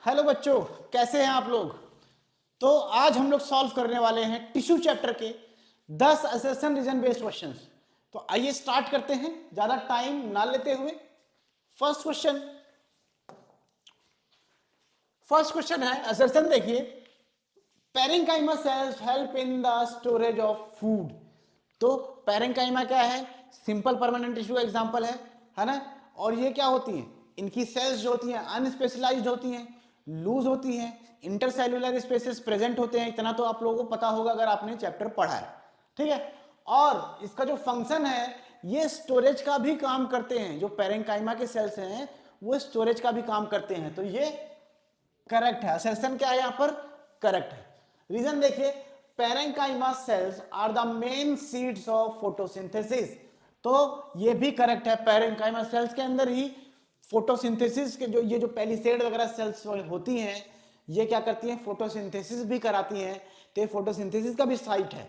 Hello बच्चों, कैसे हैं आप लोग। तो आज हम लोग सॉल्व करने वाले हैं टिश्यू चैप्टर के 10 असर्शन रीजन बेस्ड क्वेश्चंस। तो आइए स्टार्ट करते हैं ज्यादा टाइम ना लेते हुए। फर्स्ट क्वेश्चन फर्स्ट क्वेश्चन है असर्शन। देखिए, parenchyma cells help in the storage of food. तो पेरेंकाइमा क्या है? सिंपल परमानेंट टिश्यू एग्जांपल है ना। और ये क्या होती हैं? इनकी सेल्स जो होती हैं अनस्पेशलाइज्ड होती हैं, लूज होती हैं, इंटरसेल्युलर स्पेसेस प्रेजेंट होते हैं। इतना तो आप लोगों को पता होगा अगर आपने चैप्टर पढ़ा है, ठीक है। और इसका जो फंक्शन है ये स्टोरेज का भी काम करते हैं। जो पेरेंकाइमा के सेल्स हैं वो स्टोरेज का भी काम करते हैं। तो ये करेक्ट है। असर्शन क्या है यहां पर? करेक्ट है। रीजन देखिए, parenchyma cells are the main seeds of photosynthesis. तो ये भी करेक्ट है। पेरेंकाइमा सेल्स के अंदर ही फोटोसिंथेसिस के जो ये जो पेलिसेड वगैरह सेल्स होती हैं ये क्या करती हैं? फोटोसिंथेसिस भी कराती हैं। तो ये फोटोसिंथेसिस का भी साइट है।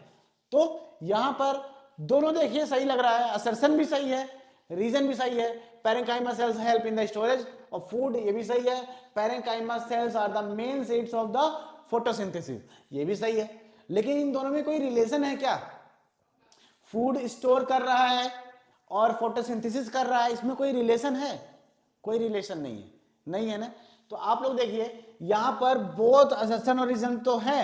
तो यहां पर दोनों देखिए सही लग रहा है। असर्शन भी सही है, रीजन भी सही है। Parenchyma cells help in the storage of food, ये भी सही है। Parenchyma cells are the main seeds of the photosynthesis, ये भी सही है। लेकिन इन दोनों में कोई रिलेशन है क्या? फूड स्टोर कर रहा है और फोटोसिंथेसिस कर रहा है, इसमें कोई रिलेशन है? कोई रिलेशन नहीं है, नहीं है ना। तो आप लोग देखिए यहां पर बोथ असर्शन और रीजन तो है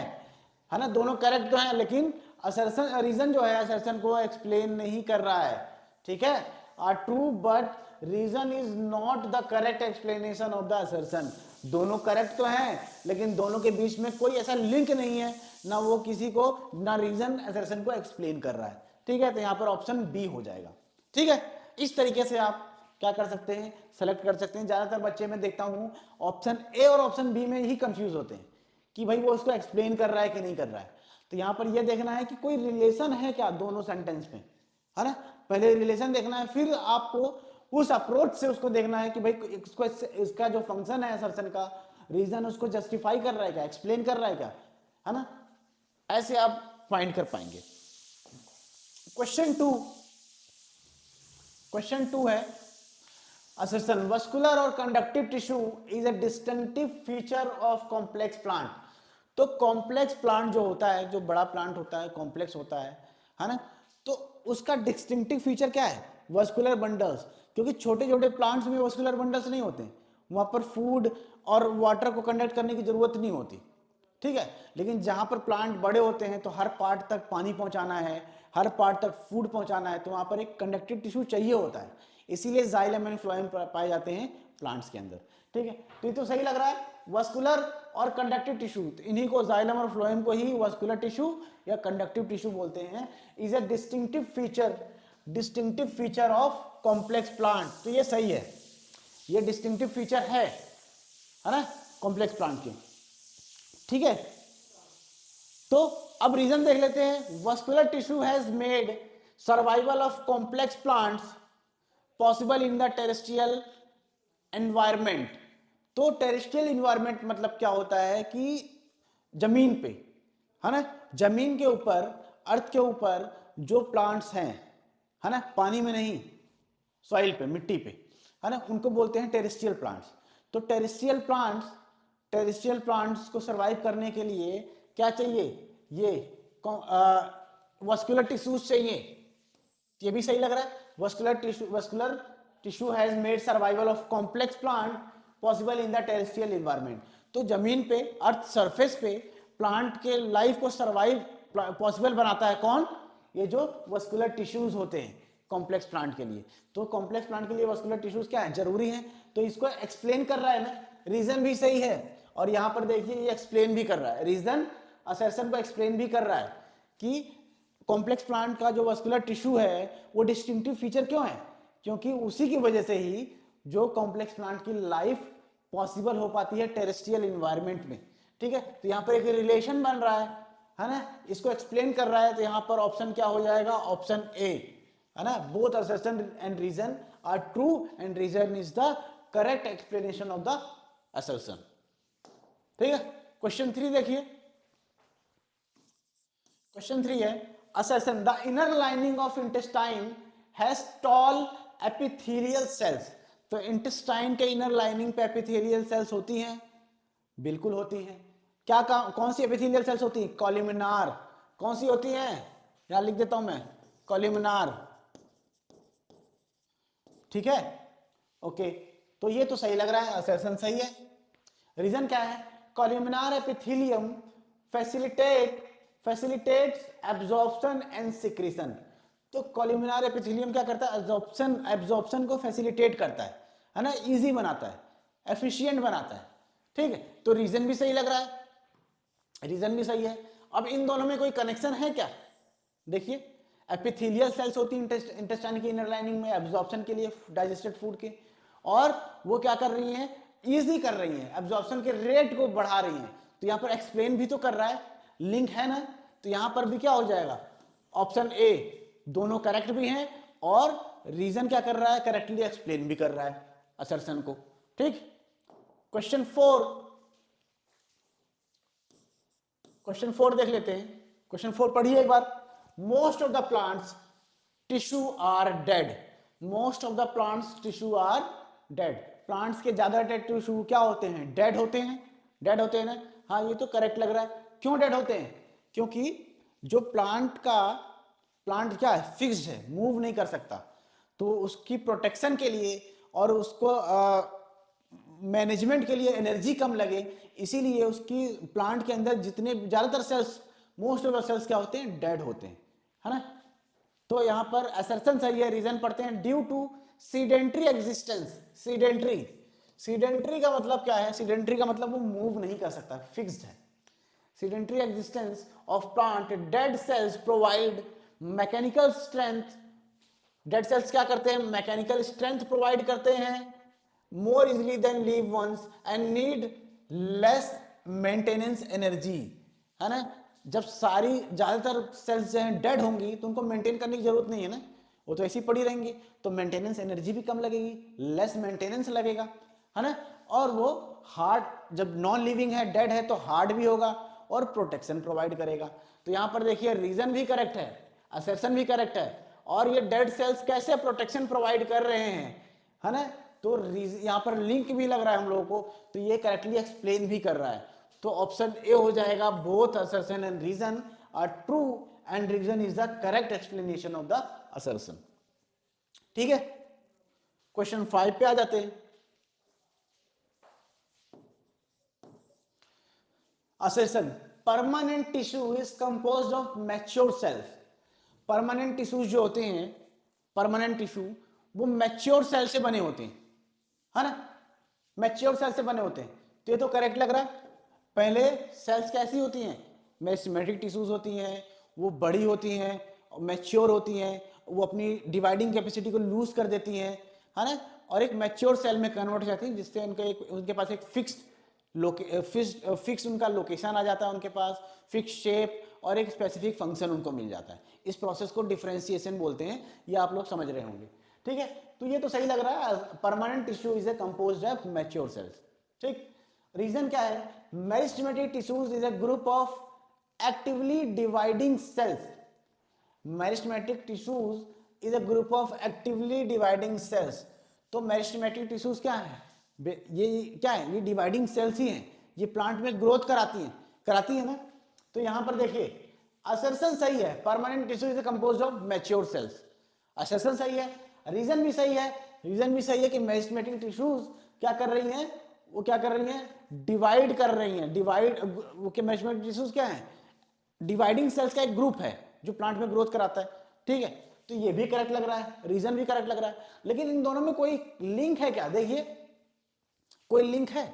ना, दोनों करेक्ट तो है। लेकिन असर्शन रीजन जो है असर्शन को एक्सप्लेन नहीं कर रहा है, ठीक है। Are true but reason is not the correct explanation of the assertion. दोनों करेक्ट तो हैं लेकिन दोनों के बीच में कोई ऐसा लिंक नहीं है, ना वो किसी को ना रीजन असर्शन को एक्सप्लेन कर रहा है, ठीक है। तो यहां पर ऑप्शन बी हो जाएगा, ठीक है। इस तरीके से आप क्या कर सकते हैं? सेलेक्ट कर सकते हैं। ज्यादातर बच्चे मैं देखता हूं ऑप्शन ए और ऑप्शन बी में ही कंफ्यूज होते हैं कि भाई वो उसको एक्सप्लेन कर रहा है कि नहीं कर रहा है। तो यहां पर यह देखना है कि कोई रिलेशन है क्या दोनों सेंटेंस में, है ना। पहले रिलेशन देखना है, फिर आपको उस अप्रोच से उसको देखना है कि भाई इसको इसका जो फंक्शन है असर्शन का, रीजन उसको जस्टिफाई कर रहा है क्या, एक्सप्लेन कर रहा है क्या, है ना। ऐसे आप फाइंड कर पाएंगे। क्वेश्चन 2 है असर्शन, वस्कुलर और conductive tissue is a distinctive feature of complex plant. तो कॉम्प्लेक्स प्लांट जो होता है, जो बड़ा प्लांट होता है, कॉम्प्लेक्स होता है ना। तो उसका डिस्टिंक्टिव फीचर क्या है? Vascular bundles. क्योंकि छोटे छोटे प्लांट्स में वस्कुलर बंडल्स नहीं होते, वहां पर फूड और वाटर को कंडक्ट करने की जरूरत नहीं होती, ठीक है। लेकिन जहां पर प्लांट बड़े होते हैं तो हर पार्ट तक पानी पहुंचाना है, हर पार्ट तक फूड पहुंचाना है, तो वहां पर एक कंडक्टिव टिश्यू चाहिए होता है। इसीलिए जाइलम एंड फ्लोएम पाए जाते हैं प्लांट्स के अंदर, ठीक है। तो ये तो सही लग रहा है, वस्कुलर और कंडक्टिव टिश्यू, तो इन्हीं को जाइलम और फ्लोएम को ही वस्कुलर टिश्यू या कंडक्टिव टिश्यू बोलते हैं। Is a distinctive feature of complex plant. तो ये सही है, ये डिस्टिंक्टिव फीचर है ना कॉम्प्लेक्स प्लांट के, ठीक है। तो अब रीजन देख लेते हैं। Vascular tissue has made survival of complex plants possible in the terrestrial environment. तो टेरेस्ट्रियल इन्वायरमेंट मतलब क्या होता है कि जमीन पे, है ना, जमीन के ऊपर, अर्थ के ऊपर जो प्लांट्स हैं, है ना, पानी में नहीं, सॉइल पे, मिट्टी पे, है ना, उनको बोलते हैं टेरेस्ट्रियल प्लांट्स। तो टेरेस्ट्रियल प्लांट्स को सरवाइव करने के लिए क्या चाहिए? ये वस्कुलर टिश्यूज चाहिए। ये भी सही लग रहा है। Vascular tissue has made survival of complex plant possible in the terrestrial environment. तो जमीन पे, अर्थ सरफेस पे प्लांट के लाइफ को सरवाइव पॉसिबल बनाता है कौन? ये जो वस्कुलर टिश्यूज होते हैं कॉम्प्लेक्स प्लांट के लिए। तो कॉम्प्लेक्स प्लांट के लिए वस्कुलर टिश्यूज क्या है? जरूरी है। तो इसको एक्सप्लेन कर रहा है ना, रीजन भी सही है। और यहां पर देखिए ये एक्सप्लेन भी कर रहा है, रीजन असर्शन को एक्सप्लेन भी कर रहा है कि कॉम्प्लेक्स प्लांट का जो वस्कुलर टिश्यू है वो डिस्टिंक्टिव फीचर क्यों है? क्योंकि उसी की वजह से ही जो कॉम्प्लेक्स प्लांट की लाइफ पॉसिबल हो पाती है टेरेस्ट्रियल इन्वायरमेंट में, ठीक है। तो यहां पर एक रिलेशन बन रहा है ना, इसको एक्सप्लेन कर रहा है। तो यहां पर ऑप्शन क्या हो जाएगा? ऑप्शन ए, है ना। Both assertion and reason are true and reason is the correct explanation of the assertion, ठीक है। क्वेश्चन 3 देखिए। क्वेश्चन 3 है assertion, the inner lining of intestine has tall epithelial cells. तो इंटेस्टाइन के इनर लाइनिंग पे epithelial cells होती हैं, बिल्कुल होती हैं। क्या कौन सी एपिथेलियल सेल्स होती हैं? कॉलमनार। कौन सी होती हैं? यहां लिख देता हूं मैं, कॉलमनार। ठीक है, ओके। तो ये तो सही लग रहा है, असर्शन सही है। रीजन क्या है? Columnar epithelium facilitates absorption and secretion. तो कॉलमनार एपिथेलियम क्या करता है? एब्जॉर्प्शन को फैसिलिटेट करता है ना, इजी बनाता है, एफिशिएंट बनाता है। ठीक है, तो रीजन भी सही लग रहा है, रीजन भी सही है। अब इन दोनों में कोई कनेक्शन है क्या? देखिए, एपिथेलियल सेल्स होती है इंटेस्टाइन की इनर लाइनिंग में एब्जॉर्प्शन के लिए डाइजेस्टेड फूड के, और वो क्या कर रही हैं? इजी कर रही हैं, एब्जॉर्प्शन के रेट को बढ़ा रही हैं। तो यहां पर एक्सप्लेन भी तो कर रहा है, लिंक है ना, तो यहां पर भी क्या हो जाएगा? ऑप्शन ए, दोनों करेक्ट भी हैं, और रीजन क्या कर रहा है? करेक्टली एक्सप्लेन भी कर रहा है असर्शन को। ठीक, क्वेश्चन 4, क्वेश्चन 4 देख लेते हैं। क्वेश्चन 4 पढ़िए एक बार। Most of the plants tissue are dead. Most of the plants tissue are dead. Plants के ज्यादा डेड टिश्यू क्या होते हैं? डेड होते हैं। डेड होते हैं ना, हाँ ये तो करेक्ट लग रहा है। क्यों डेड होते हैं? क्योंकि जो प्लांट क्या है? फिक्स्ड है, मूव नहीं कर सकता। तो उसकी प्रोटेक्शन के लिए और उसको मैनेजमेंट के लिए एनर्जी कम लगे, इसीलिए उसकी प्लांट के अंदर जितने ज्यादातर cells, most of the cells क्या होते हैं? डेड होते हैं, है ना। तो यहां पर असर्शन सही है। रीजन पढ़ते हैं, due to sedentary existence. Sedentary का मतलब क्या है? सीडेंट्री का मतलब वो मूव नहीं कर सकता, फिक्स्ड है। Sedentary existence of plant, dead cells provide mechanical strength. Dead cells क्या करते हैं? मैकेनिकल स्ट्रेंथ प्रोवाइड करते हैं more easily than live ones and need less maintenance energy, है ना। जब सारी ज्यादातर सेल्स जो हैं डेड होंगी तो उनको मेंटेन करने की जरूरत नहीं है ना, वो तो ऐसी पड़ी रहेंगी, तो मेंटेनेंस एनर्जी भी कम लगेगी, लेस मेंटेनेंस लगेगा, है ना। और वो हार्ड, जब नॉन लिविंग है, डेड है, तो हार्ड भी होगा और प्रोटेक्शन प्रोवाइड करेगा। तो यहां पर देखिए, रीजन भी करेक्ट है, असर्शन भी करेक्ट है, और ये डेड सेल्स कैसे प्रोटेक्शन प्रोवाइड कर रहे हैं, है ना। तो यहां पर लिंक भी लग रहा है हम लोगों को, तो ये करेक्टली एक्सप्लेन भी कर रहा है। तो ऑप्शन ए हो जाएगा, both assertion and reason are true and reason is the correct explanation of the assertion. ठीक है, क्वेश्चन 5 पे आ जाते हैं। Assertion, permanent tissue is composed of mature cells. Permanent tissues जो होते हैं, परमानेंट टिश्यू, वो मैच्योर सेल से बने होते हैं, है ना, मैच्योर सेल से बने होते हैं। तो ये तो करेक्ट लग रहा है। पहले सेल्स कैसी होती हैं? मेरिस्टेमेटिक टिश्यूज होती हैं, वो बड़ी होती हैं, मैच्योर होती हैं, वो अपनी डिवाइडिंग कैपेसिटी को लूज कर देती हैं, है ना, और एक मैच्योर सेल में कन्वर्ट हो जाती है, जिससे उनके पास एक फिक्स उनका लोकेशन आ जाता है, उनके पास फिक्स शेप और एक स्पेसिफिक फंक्शन उनको मिल जाता है। इस प्रोसेस को डिफरेंशिएशन बोलते हैं, ये आप लोग समझ रहे होंगे। ठीक है, तो ये तो सही लग रहा है, permanent tissue is a composed of mature sales. ठीक, रीजन क्या है? Meristematic tissues is a group of actively dividing cells. Meristematic tissues is a group of actively dividing cells. तो मेरिस्टेमेटिक टिश्यूज क्या है? ये क्या है? ये डिवाइडिंग सेल्स ही हैं, ये प्लांट में ग्रोथ कराती है ना। तो यहां पर देखिए, असर्शन सही है, permanent tissue is composed of mature sales. Assertion सही है, रीजन भी सही है। रीजन भी सही है कि मेरिस्टेमेटिक टिश्यूज क्या कर रही हैं? वो क्या कर रही हैं? डिवाइड कर रही हैं। वो के मेरिस्टेमेटिक टिश्यूज क्या है? डिवाइडिंग सेल्स का एक ग्रुप है जो प्लांट में ग्रोथ कराता है। ठीक है, तो ये भी करेक्ट लग रहा है, रीजन भी करेक्ट लग रहा है। लेकिन इन दोनों में कोई लिंक है क्या? देखिए, कोई लिंक है?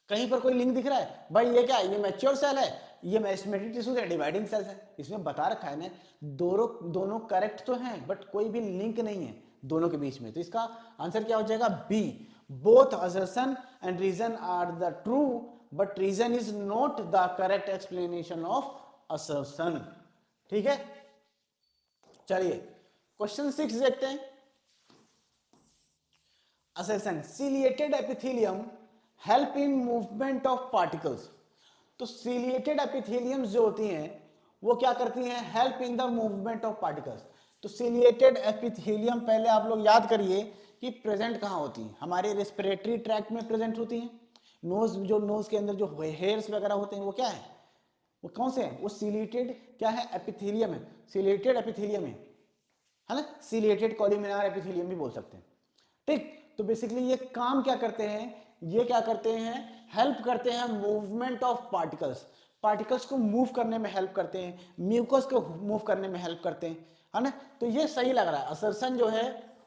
कहीं पर कोई लिंक दिख रहा है? भाई ये क्या है? ये मैच्योर सेल है, ये मेरिस्टेमेटिक टिश्यूज है, डिवाइडिंग सेल्स है, इसमें बता रखा है ना। दोनों दोनों करेक्ट तो हैं, बट कोई भी लिंक नहीं है दोनों के बीच में। तो इसका आंसर क्या हो जाएगा? B, both assertion and reason are the true but reason is not the correct explanation of assertion. ठीक है, चलिए क्वेश्चन 6 देखते हैं। Assertion, ciliated epithelium help in movement of particles. तो सिलिएटेड एपिथेलियम्स जो होती हैं वो क्या करती हैं? Help in the movement of particles. तो सिलिएटेड एपिथेलियम, पहले आप लोग याद करिए कि प्रेजेंट कहां होती हैं? हमारे रेस्पिरेटरी ट्रैक्ट में प्रेजेंट होती हैं, नोज, जो नोज के अंदर जो हेयर्स वगैरह होते हैं वो क्या है, वो कौन से हैं, वो सिलेटेड क्या है, एपिथेलियम है, सिलेटेड एपिथेलियम है ना, सिलेटेड कॉलमनार एपिथेलियम भी बोल सकते हैं। ठीक, तो बेसिकली ये काम क्या करते हैं, ये क्या करते हैं, हेल्प करते हैं मूवमेंट ऑफ पार्टिकल्स, पार्टिकल्स को मूव करने में हेल्प करते हैं, म्यूकस को मूव करने में हेल्प करते हैं, है ना। तो ये सही लग रहा है, असर्शन जो है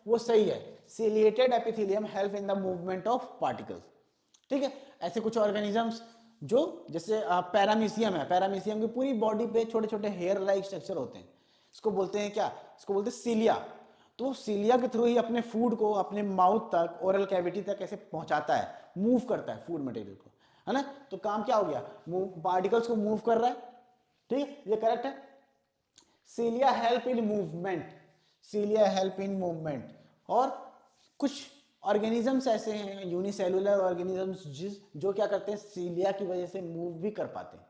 वो सही है, ciliated epithelium help in the movement of particles. ठीक है, ऐसे कुछ ऑर्गेनिजम्स जो जैसे पैरामीशियम है, पैरामीशियम की पूरी बॉडी पे छोटे छोटे हेयर लाइक स्ट्रक्चर होते हैं, इसको बोलते हैं क्या, इसको बोलते हैं सीलिया। तो सीलिया के थ्रू ही अपने फूड को अपने माउथ तक, ओरल कैविटी तक ऐसे पहुंचाता है, मूव करता है फूड मटेरियल को, है ना। तो काम क्या हो गया, पार्टिकल्स को मूव कर रहा है। ठीक है, ये करेक्ट है। Cilia help in movement, cilia help in movement. और कुछ ऑर्गेनिजम्स ऐसे हैं, यूनिसेलुलर ऑर्गेनिजम्स, जो क्या करते हैं, सीलिया की वजह से मूव भी कर पाते हैं,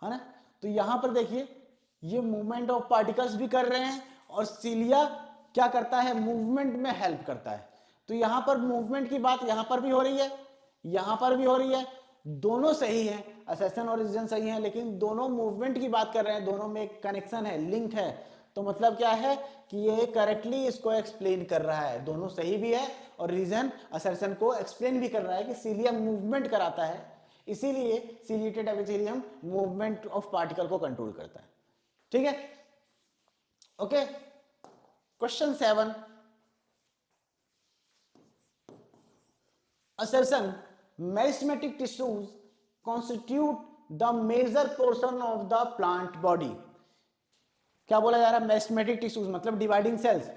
है ना। तो यहां पर देखिए, ये मूवमेंट ऑफ पार्टिकल्स भी कर रहे हैं, और सीलिया क्या करता है, मूवमेंट में हेल्प करता है। तो यहां पर मूवमेंट की बात यहां पर भी हो रही है, यहां पर भी हो रही है, दोनों सही है, असर्शन और रीजन सही है, लेकिन दोनों मूवमेंट की बात कर रहे हैं, दोनों में एक कनेक्शन है, लिंक है। तो मतलब क्या है कि ये करेक्टली इसको एक्सप्लेन कर रहा है, दोनों सही भी है, और रीजन असर्शन को एक्सप्लेन भी कर रहा है कि सीलिया मूवमेंट कराता है, इसीलिए ciliated epithelium movement of particle को कंट्रोल करता है। ठीक है, okay. Question 7, assertion meristematic tissues constitute the major portion of the plant body। क्या बोला जा रहा है, मेरिस्टेमेटिक टिश्यूज मतलब डिवाइडिंग सेल्स,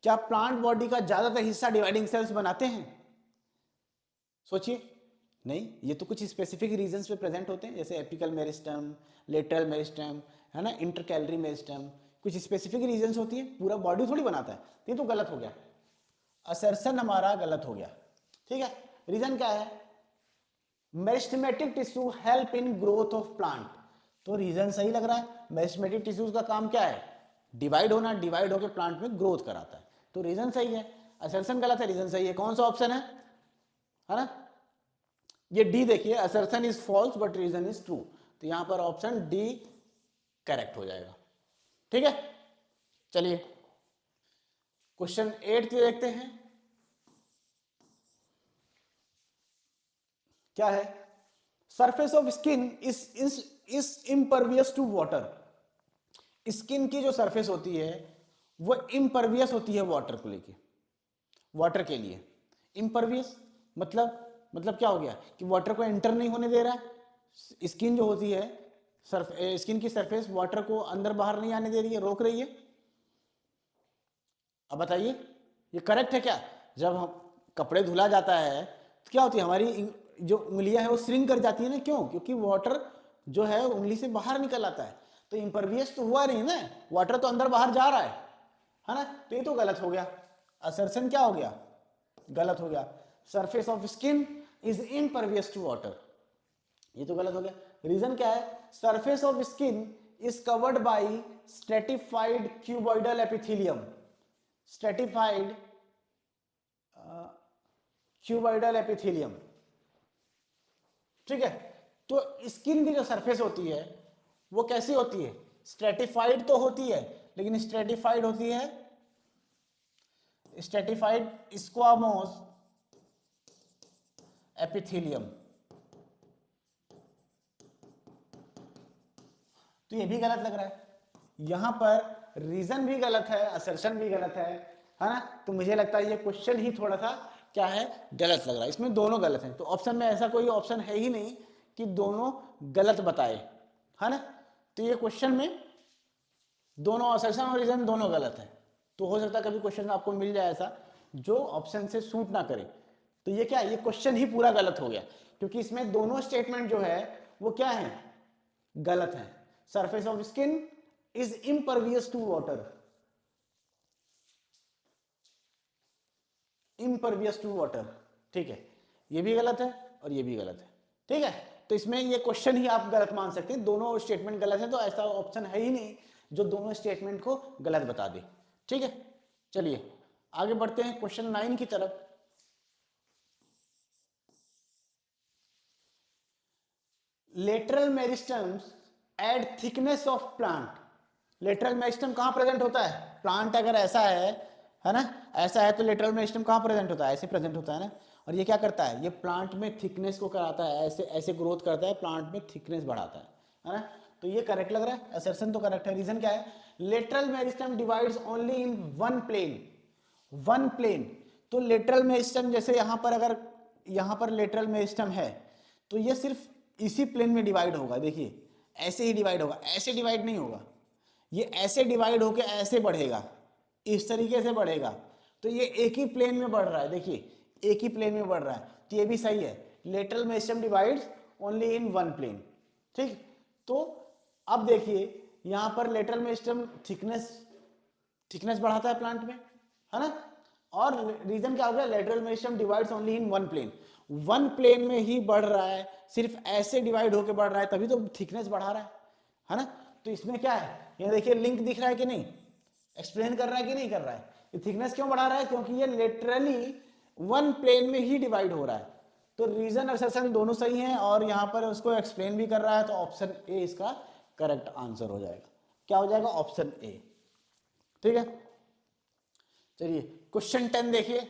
क्या प्लांट बॉडी का ज्यादातर हिस्सा डिवाइडिंग सेल्स बनाते हैं, सोचिए। नहीं, ये तो कुछ स्पेसिफिक रीजंस पे प्रेजेंट होते हैं, जैसे एपिकल मेरिस्टम, लेटरल मेरिस्टम, है ना, इंटरकैलरी मेरिस्टम, कुछ स्पेसिफिक रीजंस होती है, पूरा बॉडी थोड़ी बनाता है। ये तो गलत हो गया, असर्शन हमारा गलत हो गया। ठीक है, रीजन क्या है, meristematic tissue help in growth of plant. तो रीजन सही लग रहा है, मेरिस्टेमेटिक टिश्यूज का काम क्या है, डिवाइड होना, डिवाइड होकर प्लांट में ग्रोथ कराता है, तो रीजन सही है। असर्शन गलत है, रीजन सही है। कौन सा ऑप्शन है ना, ये डी देखिए, assertion is false but reason is true, तो यहां पर ऑप्शन डी करेक्ट हो जाएगा। ठीक है, चलिए क्वेश्चन 8 देखते हैं, क्या है, surface of skin is impervious to water. स्किन की जो सरफेस होती है वो इम्परवियस होती है वाटर को लेके, वाटर के लिए। इम्परवियस मतलब क्या हो गया कि वाटर को एंटर नहीं होने दे रहा है, स्किन जो होती है, स्किन की सरफेस वाटर को अंदर बाहर नहीं आने दे रही है, रोक रही है। अब बताइए ये करेक्ट है क्या, जब हम कपड़े धुला जाता है तो क्या होती है, हमारी जो उंगलियां है वो श्रिंक कर जाती है ना, क्यों, क्योंकि वाटर जो है उंगली से बाहर निकल आता है, तो इम्परवियस तो हुआ नहीं ना, वाटर तो अंदर बाहर जा रहा है ना। तो ये तो गलत हो गया, असर्शन क्या हो गया, गलत हो गया। Surface of skin is impervious to water, ये तो गलत हो गया। रीजन क्या है, surface of skin is covered by stratified cuboidal epithelium, stratified cuboidal epithelium. ठीक है, तो स्किन की जो सरफेस होती है वो कैसी होती है, स्ट्रेटिफाइड तो होती है, लेकिन स्ट्रेटिफाइड होती है, स्ट्रेटिफाइड स्क्वामोस एपिथेलियम। तो ये भी गलत लग रहा है, यहां पर रीजन भी गलत है, असर्शन भी गलत है ना। तो मुझे लगता है ये क्वेश्चन ही थोड़ा सा क्या है, गलत लग रहा है, इसमें दोनों गलत हैं। तो ऑप्शन में ऐसा कोई ऑप्शन है ही नहीं कि दोनों गलत बताए, है ना। तो ये क्वेश्चन में दोनों असर्शन और रीजन दोनों गलत है। तो हो सकता है कभी क्वेश्चन आपको मिल जाए ऐसा जो ऑप्शन से सूट ना करे, तो ये क्या है, ये क्वेश्चन ही पूरा गलत हो गया, क्योंकि इसमें दोनों स्टेटमेंट जो है वो क्या है, गलत है। Surface of skin is impervious to water, impervious to water, ठीक है, ये भी गलत है और ये भी गलत है। ठीक है, तो इसमें ये क्वेश्चन ही आप गलत मान सकते हैं, दोनों स्टेटमेंट गलत है, तो ऐसा ऑप्शन है ही नहीं जो दोनों स्टेटमेंट को गलत बता दे। ठीक है, चलिए आगे बढ़ते हैं क्वेश्चन 9 की तरफ। Lateral meristems add thickness of plant. Lateral meristem कहाँ प्रेजेंट होता है? प्लांट अगर ऐसा है ना, ऐसा है तो लेटरल मेरिस्टम कहाँ प्रेजेंट होता है? ऐसे प्रेजेंट होता है ना। और ये क्या करता है? ये प्लांट में थिकनेस को कराता है, ऐसे ऐसे ग्रोथ करता है, प्लांट में थिकनेस बढ़ाता है ना। तो ये करेक्ट लग रहा है, असर्शन तो करेक्ट है। रीजन क्या है? Lateral meristem divides only in one plane, one plane. तो लेटरल मेरिस्टम जैसे यहाँ पर, अगर यहाँ पर लेटरल मेरिस्टम है तो ये सिर्फ इसी प्लेन में डिवाइड होगा। देखिए ऐसे ही डिवाइड होगा, ऐसे डिवाइड नहीं होगा। ये ऐसे डिवाइड होके ऐसे बढ़ेगा, इस तरीके से बढ़ेगा। तो ये एक ही प्लेन में बढ़ रहा है, देखिए एक ही प्लेन में बढ़ रहा है। तो ये भी सही है, lateral meristem divides only in one plane. ठीक, तो अब देखिए यहाँ पर लेटरल मेरिस्टम थिकनेस बढ़ाता है प्लांट में, है ना। और रीजन क्या हो गया? Lateral meristem divides only in one plane, one plane में ही बढ़ रहा है, सिर्फ ऐसे डिवाइड होके बढ़ रहा है, तभी तो थिकनेस बढ़ा रहा है ना। तो इसमें क्या है, ये देखिए लिंक दिख रहा है कि नहीं, एक्सप्लेन कर रहा है कि नहीं कर रहा है। ये थिकनेस क्यों बढ़ा रहा है? क्योंकि ये लिटरली वन प्लेन में ही डिवाइड हो रहा है। तो रीजन असर्शन दोनों सही हैं और यहाँ पर उसको एक्सप्लेन भी कर रहा है। तो ऑप्शन ए इसका करेक्ट आंसर हो जाएगा। क्या हो जाएगा? Option A. ठीक है, चलिए क्वेश्चन 10 देखिए।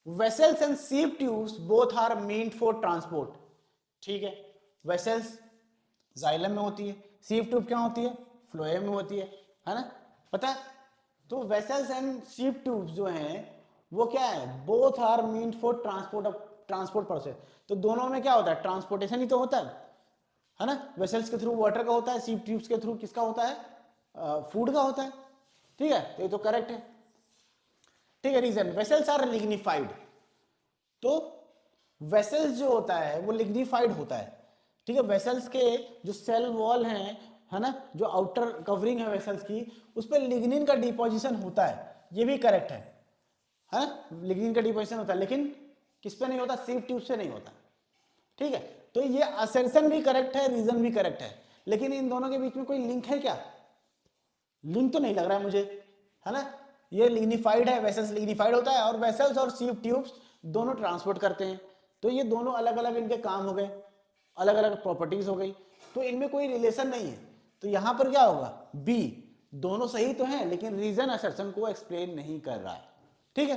Vessels and sieve tubes both are meant for transport. ठीक है, वेसल्स जाइलम में होती है, सीप ट्यूब क्या होती है? फ्लोएम में होती है ना, पता है। तो वेसल्स एंड सीप ट्यूब्स जो हैं वो क्या है? Both are meant for transport process. तो दोनों में क्या होता है? ट्रांसपोर्टेशन ही तो होता है ना। वेसल्स के थ्रू वाटर का होता है, सीप ट्यूब्स के थ्रू किसका होता है? फूड का होता है। ठीक है, तो ये तो करेक्ट है। ठीक है, रीजन वेसल्स आर लिग्निफाइड। तो वेसल्स जो होता है वो लिग्निफाइड होता है। ठीक है, वेसल्स के जो सेल वॉल हैं, है ना, जो आउटर कवरिंग है वेसल्स की, उस पर लिग्निन का डिपोजिशन होता है। ये भी करेक्ट है ना, लिग्निन का डिपोजिशन होता है, लेकिन किस पे नहीं होता? सीप ट्यूब से नहीं होता। ठीक है, तो ये असर्शन भी करेक्ट है, रीजन भी करेक्ट है, लेकिन इन दोनों के बीच में कोई लिंक है क्या? लिंक तो नहीं लग रहा है मुझे, है ना। ये लिग्निफाइड है, वेसल्स लिग्निफाइड होता है, और वेसल्स और सीप ट्यूब्स दोनों ट्रांसपोर्ट करते हैं। तो ये दोनों अलग अलग इनके काम हो गए, अलग अलग प्रॉपर्टीज हो गई, तो इनमें कोई रिलेशन नहीं है। तो यहां पर क्या होगा? बी। दोनों सही तो हैं लेकिन रीजन असर्शन को एक्सप्लेन नहीं कर रहा है। ठीक है,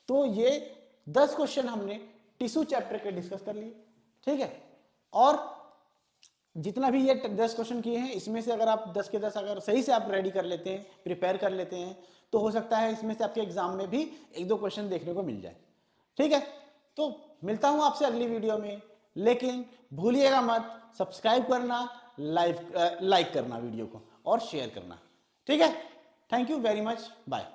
तो ये 10 क्वेश्चन हमने टिश्यू चैप्टर के डिस्कस कर लिए। ठीक है, और जितना भी ये 10 क्वेश्चन किए हैं, इसमें से अगर आप 10 के 10 अगर सही से आप रेडी कर लेते हैं, प्रिपेयर कर लेते हैं, तो हो सकता है इसमें से आपके एग्जाम में भी 1-2 क्वेश्चन देखने को मिल जाए। ठीक है, तो मिलता हूं आपसे अगली वीडियो में, लेकिन भूलिएगा मत सब्सक्राइब करना, लाइक करना वीडियो को और शेयर करना। ठीक है, thank you very much, bye.